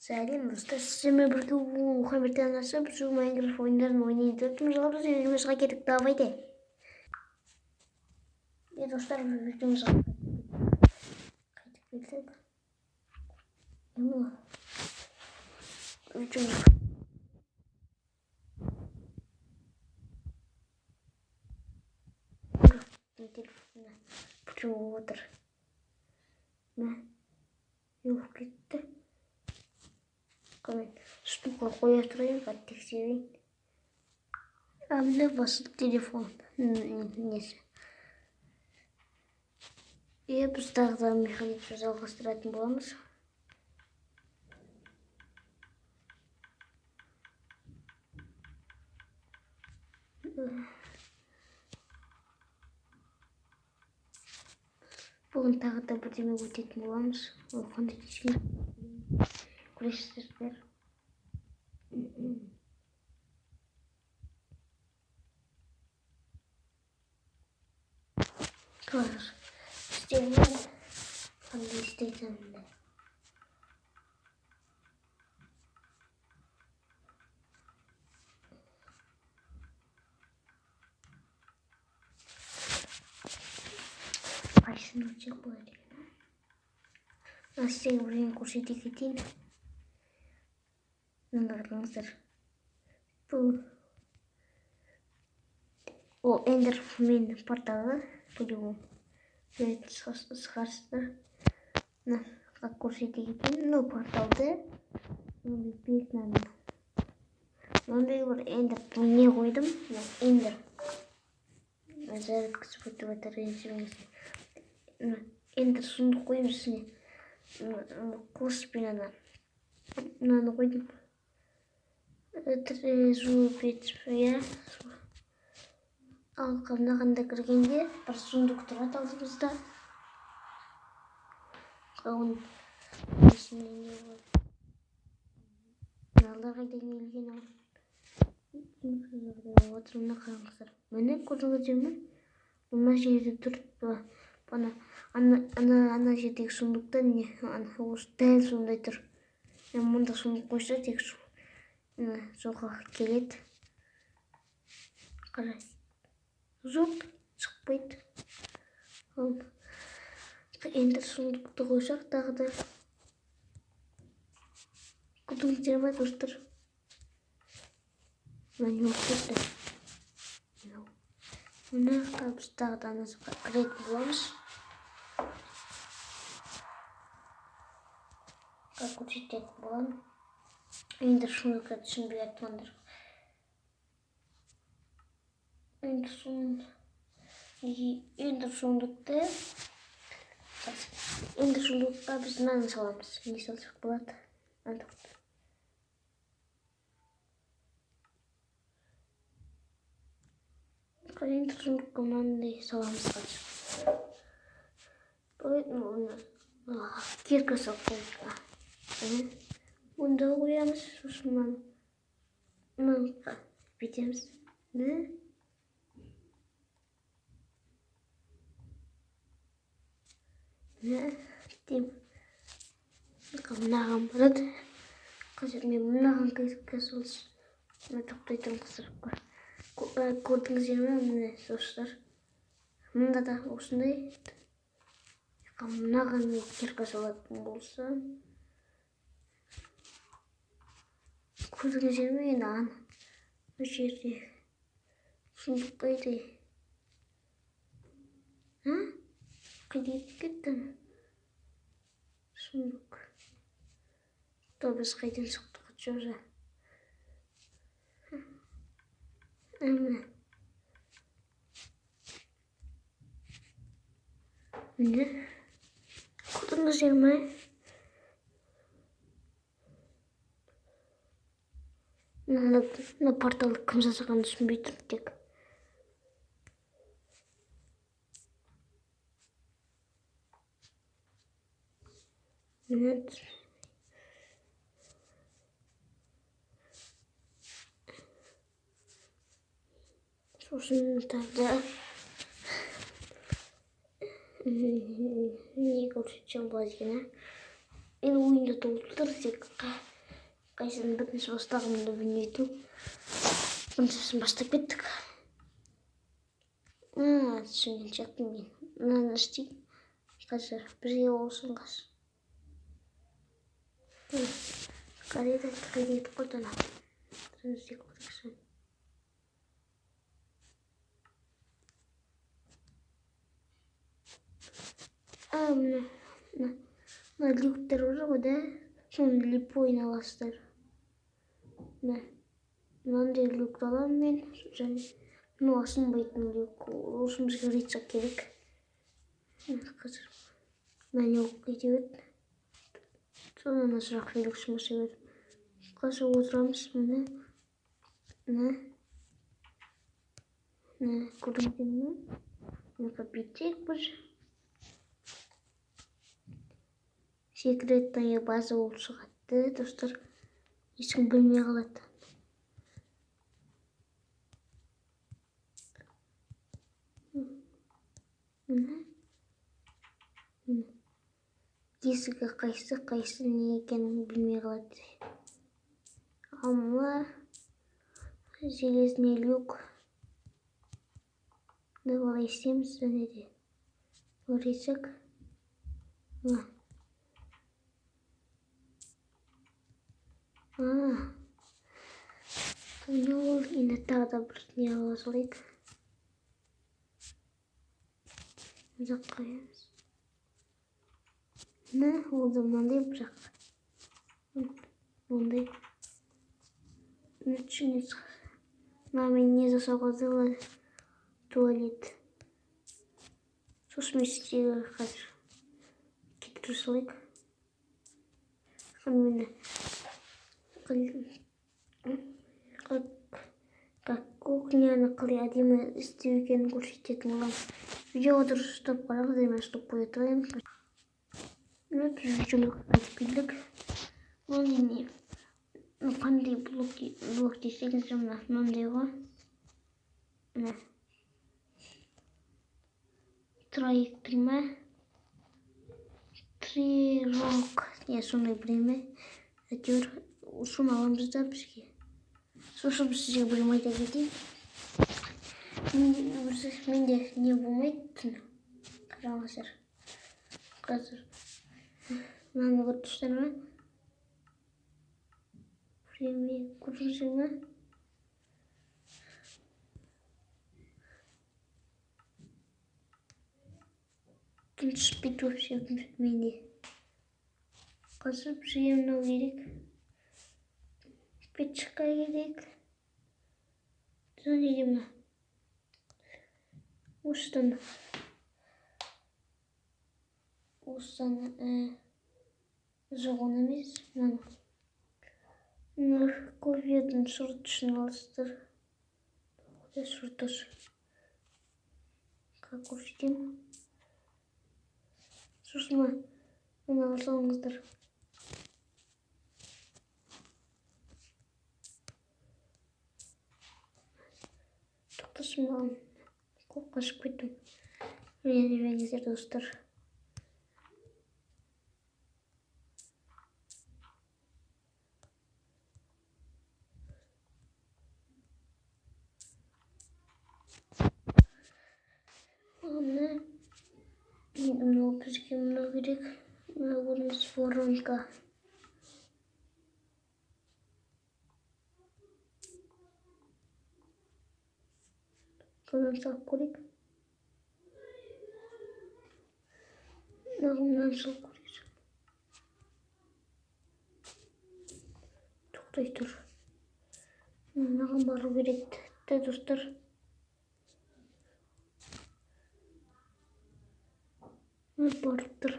Сәлем достар, сіздермен бірге Мұхаммедтен ашып, şu Minecraft oyunlarını oynayıp videomuza biz videomuza girdik davaydı. Dostlar videomuza kaydık bildik. Ama videomuza telefonuna bıçağı otur. Ne? Yok gitti. Üstüne koyuyoruz, tekstürü. Abi basit telefon. Neyse. И biz daha mekanik жалғастыратын боламыз. Бүгін тағы да бірдеме өтетін боламыз. Ол қандай десең көресіздер. Қазір істеймін. Қандай істейтін. Қайсысын өтсек болады екен. Сіздерге бірдеңе көрсете кетейін. Мына қараңыздар. Бұл ол Enderman порталы. Бұл шығарсыздар. Как көрсете кетейін. Ну порталды. Бетінен. Ондай бір Ender не қойдым. Ender. Зарядкасы өтіп жатыр ренжімеңіздер. Ender сундук қойып үстіне қоспен мынаны қойдым. Трезу бетіп, иә. Ал мынағанда кіргенде бір сундук тұрады алдымызда. Оның ішінде не болады? Мыналар қайдан келген ол? Отырына қараңыздар. Міне көрдіңіздер ме? Мына жерде тұрып, ана жердегі сундукта не? Дәл сондай тұр. Мұнда сундук қойса тек соға келеді. Қарай. Жоқ, шықпайды. Ендер сундукты қойсақ тағы да. Көрдіңіздер ме достар? Мен жоқ кетті. Мына біз тағы да анасыға кіретін боламыз. Көрсететін боламын. Ендер сундукты түсінбей жатқандар. Ендер сундукта біз мынаны саламыз. Не салсақ болады? Ендер сундукқа мынандай саламыз қазір. Кирка салып қойдық. Мұнда қоямыз. Сосын мынаны бүйтеміз. Мынаған барады. Қазір мен мынаған кірке салсын. Мына тоқтайтын қысырып көрдіңіздер ме? Міне достар. Мында да осындай. Мынаған кірке салатын болса. Көрдіңіздер ме? Ана жерде сундук қайда? Қайда кетті? Сундук. То біз қайдан шықтық жолда. Міне. Көрдіңіздер ме? Мына порталды кім жасағанын түсінбей тұрмын тек. Сосын тағы не көрсетсем болады екен. Енді ойында толып тұр тек қайсысын бірінші бастағымды білмейді. Біріншісін бастап кеттік. Түсінген сияқтымын мен. Мынаны істейік. Қазір бірге болсын қазір. Қайда кетіп қалды ана. Трансдек отырсын. Мына люктер бар ғой да, соны лип ойналасыздар. Мынандай люкті аламын мен, және мынау асынбайтын люк. Осы бізге рецап керек. Қазір мынаны оқып кете берді. Содан сұрақ люк шымаса берді. Қазір отырамыз. Мына көрінген ме? Мына бүйтсек бір секретная база болып шығады, достар. Ешкім білмей қалады. Есігі қайсы не екенін білмей қалады. Ал мына железный люк. Давай істейміз және де. Көресік. Ол енді тағы да бір не ала салайық. Ұзақ қоямыз. Ол да мынандай бірақ. Мынандай. Түсінесіз. Мен не жасауға зылы туалет. Сосын істегі қазір кетіп салайық. Мені как кухняны қалай әдемі істеу екенін көрсететін болам. Видеоға дұрыс ұстап қараңыз, мен стоп қоя тұрайын. Видеоға қайтып келдік. Ол не? Қандай блок десеңіз, мынандай ғой. Троектір ме? Трирок. Сондай біреме. Әйтеуір, соны аламыз да бізге. Сосын сізге білім айта кетейін. Менде не болмайды. Қараңыздар. Қазір. Мынаны көріп тұрсыздар ма? Біреме көрсеңіздер ма? Түспейді вообще менде. Қазір бізге мынау керек. Печка керек. Және де мына. Осыдан жоғын емес. Мына кофедің сұртышын алыстыр. Сұртыш. Как көрсетем? Сосын мына алсаңыздар. Тоқтасын маған. Көп қашып кеттім. Ренжімеңіздер, достар. Мынау бізге мынау керек. Мынау көріңіз воронка. Содан салып көрейік. Мынаған салып көрейік. Тоқтай тұр. Мынаған бару керек. Достар. Барып тұр.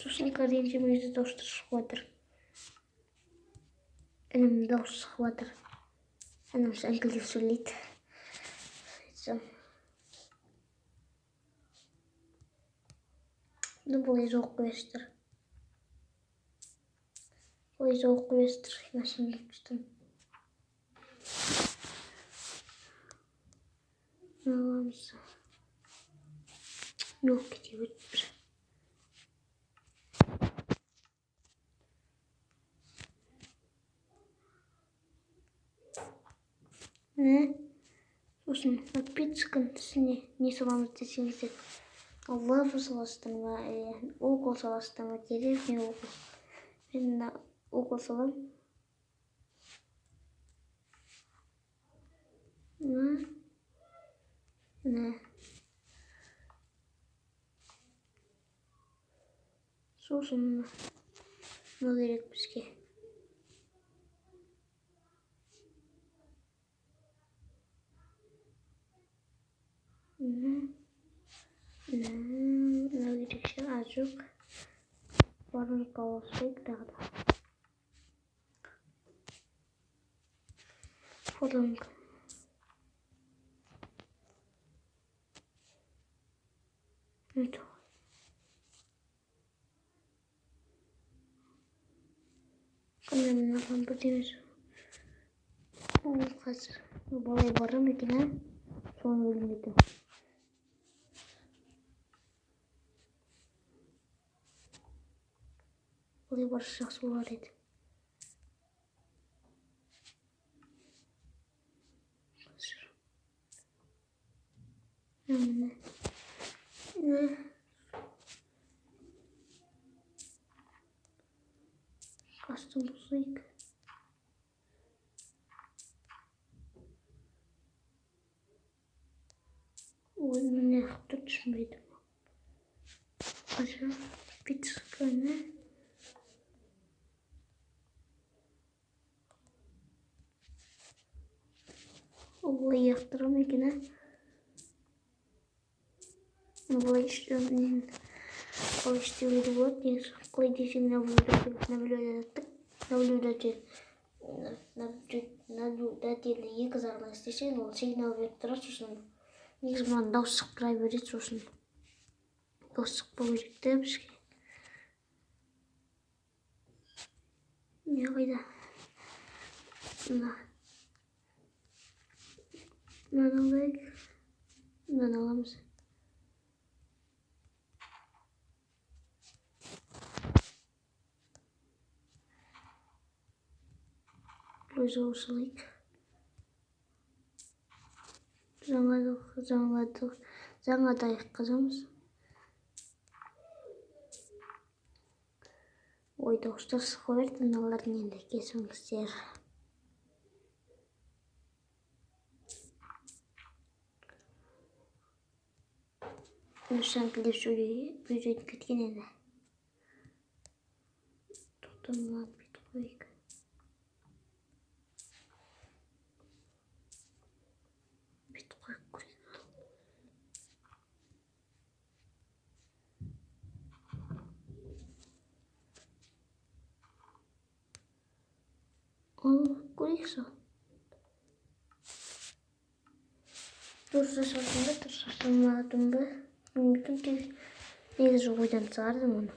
Сосын ренжімеңіздер, достар, шығып жатыр. Інім дауыс шығып жатыр. Інім әңгілдеп сөйлейді. Бұлай жоқ қойыстыр. Бұлай жоқ қойыстыр. Мәсімді түстім. Аламыз. Yok, kete bir. Не? Сосын подписканы түсіне не саламыз десеңіздер. Лава саласынан ба, угол саласынан ба, деревня угол. Мен мына угол салам. Не. Сосын мына керек бізге. Мына керекше азық. Барын қаласайық тағы да. Фотонг. Это. Қандай мынаған бітеміз. Қазір балай барам екен, соны өлмеді. Балай барысы жақсы болар еді. Кастым бұзайық. Ой, міне құты түсінбейді. Қазір пиццаны. Олай яқтырам екен, Олай істеуді болады. Қалай десем наблюдатель екі жағынан істесең, ол сигнал беріп тұрады, сосын негізі маған дауыс шықпай береді, сосын дауыс шықпау керек те бізге. Не қайда? Мынаны алайық. Мынаны аламыз. Өзі осылайық. Жаңадай қазамыз. Ой, дауыстар сыққа берді, мыналардың енді кесіңіздер. Сәңкілеп сөйлеп кеткен енді. Тоқтамынан бет қойық. Бет қойық көрейік. Ал көрейік сол. Дұрыс жасадым ба? Мүмкін негізі ойдан шығардым оны.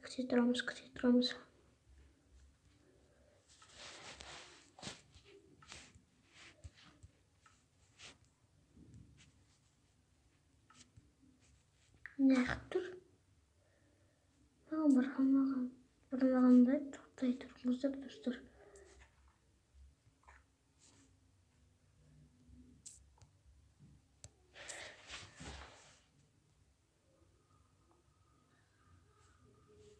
Күте тұрамыз. Неғып тұр? Бармағандай тоқтай тұрыңыздар, достар.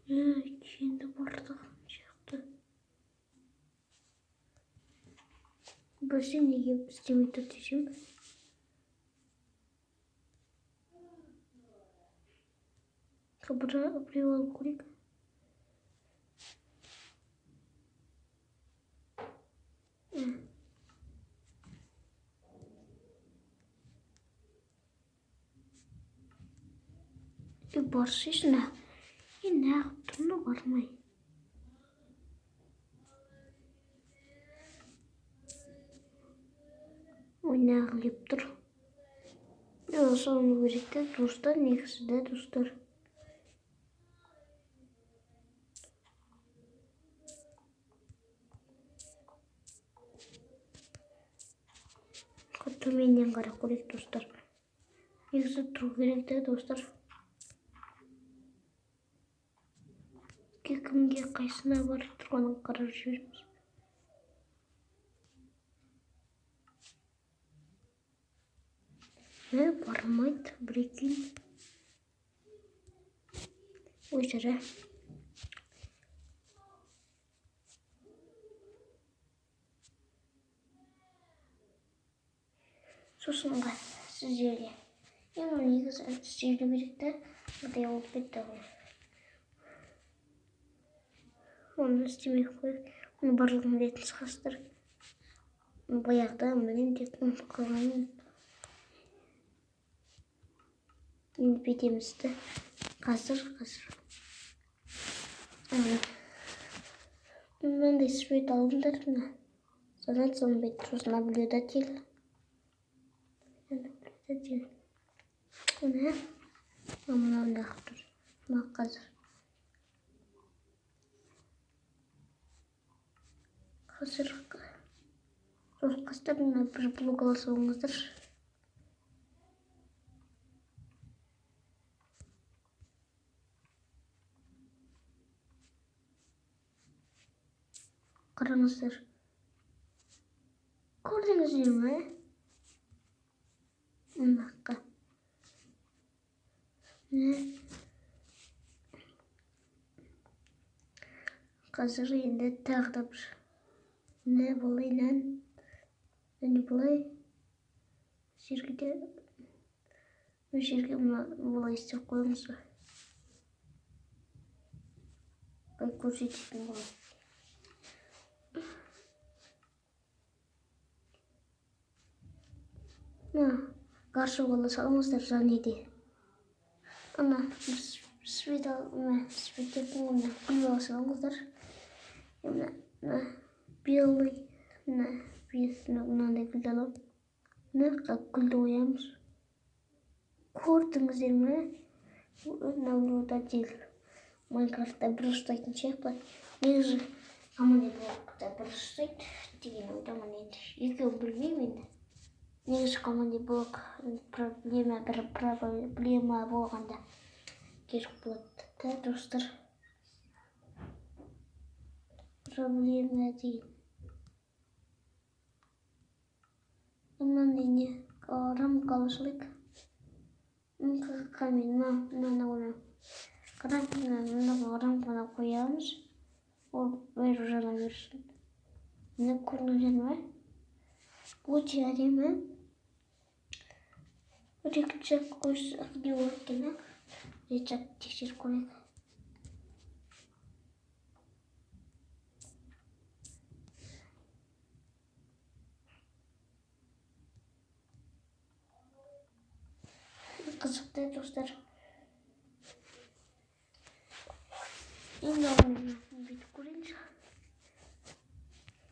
Кенді бардығым жақты. Білсем неге істемей тұр десем. Біреу алып көрейік. Барсайсың, неғып тұрны бармай. Ой, неғылып тұр. Соны көретті, достар, негізі де достар. Төменнен қара көрейік, достар. Негізі тұру керек те, достар. кімге қайсына барып тұрғанын қарап жібереміз. Бармайды, бір екен. Ой, жара. Сосын сіздерге. Енді негізі істеуді керек та, мындай болып кетті ғой. Оны істемей қойып, оны барлығын білетін шығарсыздар. Баяғыда міне тек ұмытып қалғанмын. Енді бетемізді қазір. Мынандай свет алыңдар мына. Содан соң бүйтіп сосын наблюдатель. Міне мынау тұр. Мына қазір. Сосын қастар мына бір блок ала салыңыздар. Қараңыздар. Көрдіңіздер ме? Мынаққа. Қазір енді тағы да бір. Не болай нән. Әне болай. Жерге болай істеп қойыңыз. Бай көрсететін болады. Қаршы бола салыңыздар жанеде. Ана светтердің оны гүл бола салыңыздар. Белый, мынандай гүлді алып. Гүлді оямыз. Көрдіңіздер ме? Наблюдатель. Майнкрафтта бір ұстайтын сияқты. Негізі команда блокта бір ұстайды деген ойдамын енді. Екеуін білмеймін енді. Негізі команда блок проблема болғанда керек болады. Да, достар. Проблема дейін. Мынандай не рамкалы жылайық. Рамканы қоямыз. Ол бәрі жана берсін. Міне көрдіңіздер ме? Өте әдемі. Рекчак қойсақ не болады екен? Рекчак тексеріп көрейік. Қызықты достар. Енді бүйтіп көрейінші.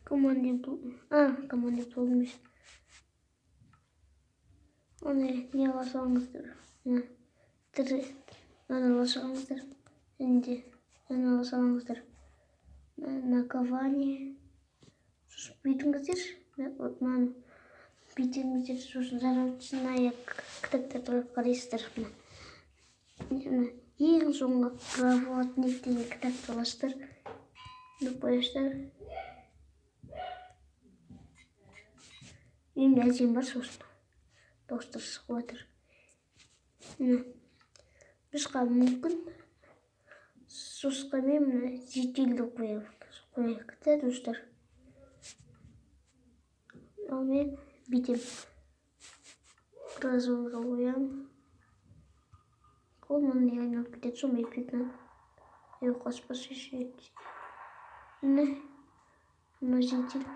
Команда болмыз. Оны не аласаңыздар. Аны аласаңыздар. Енді аны аласаңыздар. Накование. Сосын бүйтіңіздер. Бүйтіңіздер. Сосын жаратшынайы кітаптарды қарайсыздар. Ең соңғы правотник деген кітапты аласыздар. Қоясыздар. Енді әжем бар сосын. Достар шығып отыр. Бізға мүмкін сосқа мен зетелді қояйық та, достар. Ал мен бүйтем. Разонға қоям. Қолынан айналып кетеді, сондай бетінен. Қоспасы шет. Мына зетел.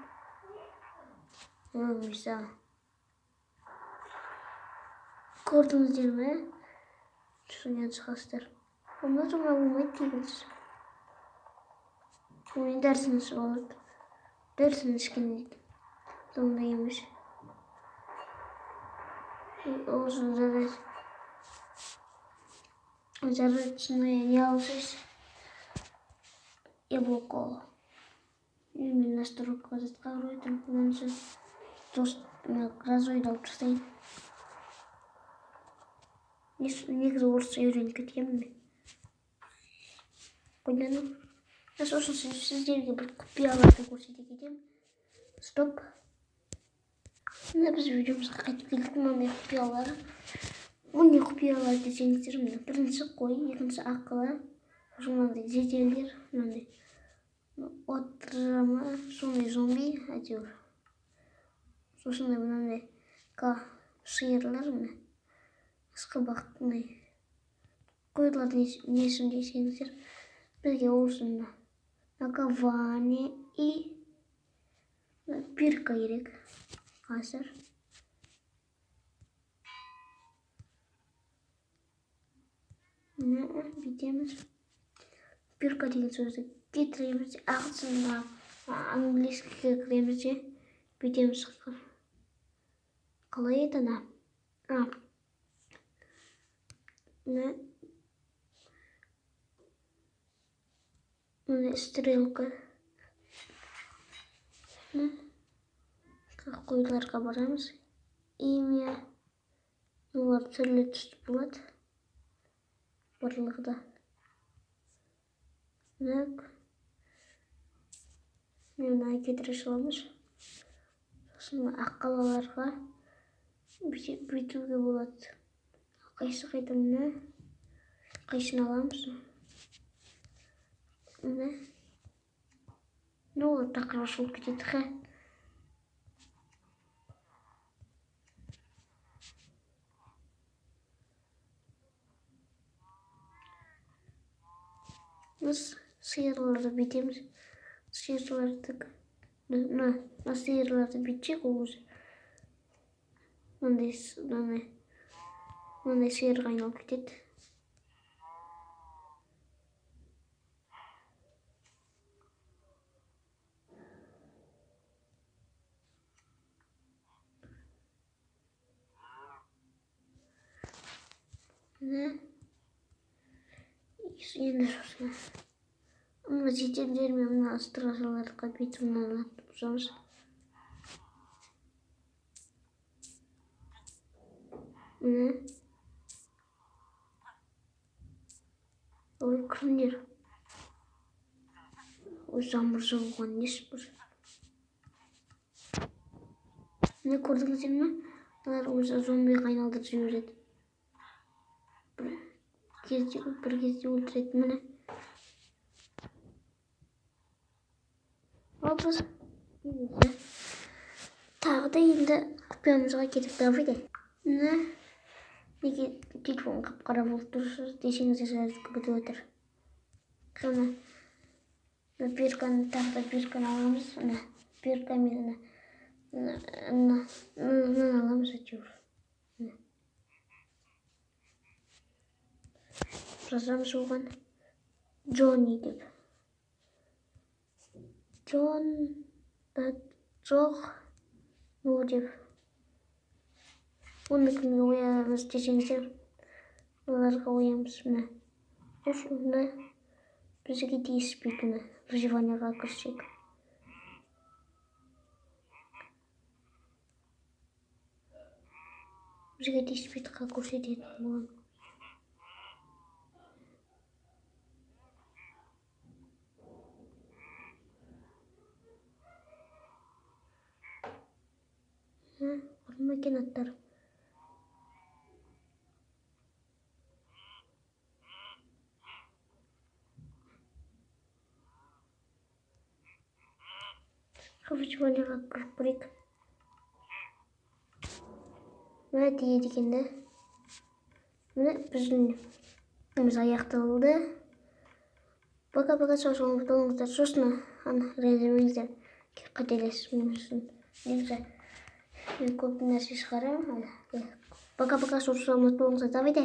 Мысалы. Көрдіңіздер ме? Түсінен шығасыздар. Оны жаңа болмайды дейміз. Оның дәрісіңіз болады. Дәрісін ішкенде сондай емес. Осын жаратшыны не алсыз? Яблоко. Мен настройка затқа қойдым. Онан соң разойды алып тастайын. Негізі орысша үйреніп кеткенмін мен. Қойдым. Сосын сіздерге бір құпияларды көрсете кетемін. Стоп. Мына біз видеомызға қайтып келдік. Мынандай құпиялар. Бұл не құпиялар десеңіздер, мына бірінші қой, екінші ақылы. Сосын мынандай жеделдер, мынандай отырма, сондай зомби, әйтеуір. Сосын мынандай сиырлар, мына ысқабақ, мындай қойлардың несін десеңіздер, бізге осыны наковальня и бирка керек. Қазір бүйтеміз. Бирка деген сөзді кетіреміз, ағылшынға, английскіге кіреміз де бүйтеміз. Қалай еді ана? Мына стрелка. Қойларға барамыз. Имя. Олар түрлі түсті болады. Барлығы да. Мені кетіре саламыз. Сосын аққалаларға бүйтуге болады. Қайсы қайда мына? Қайсын аламыз? Мына. Олар тақырға шолып кетеді ға. Біз сиырларды бүйтеміз. Сиырларды бүйтсек ол өзі. Мынандай сиырға айналып кетеді. Енді сосын мына жетендер мен мына стражаларға бүйтіп мынаны бұзамыз. Ой, күндер. Ой, замыр болған несі бір. Міне көрдіңіздер ме? Олар өзі зомбиға айналдырып жібереді. Bir кезде өлтіреді. Міне. Біз тағы да енді құпиямызға кетіп давайте. Міне. Неге телефон қап-қара болып тұрсыз десеңіздер жазып бітіп отыр. Қана бирканы тағы да бирканы аламыз. Мына биркамен аламыз әйтеуір. Жазамыз оған Джонни деп. Джон жоқ бұл деп. Оны кімге оямыз десеңіздер, оларға оямыз. Мына осында бізге тиіспейтіні выживанияға кірсек. Бізге тиіспейтіға көрсететін болған. Макинаттар. Выживанияға кіріп көрейік. Мына тиеді екенді. Міне біздің аяқталды. Пока-пока, сосын болыңыздар. Сосын ренжімеңіздер. Қателесіп мен көп нәрсе шығарамын. Пока-пока, сосын болыңыздар. Давайте.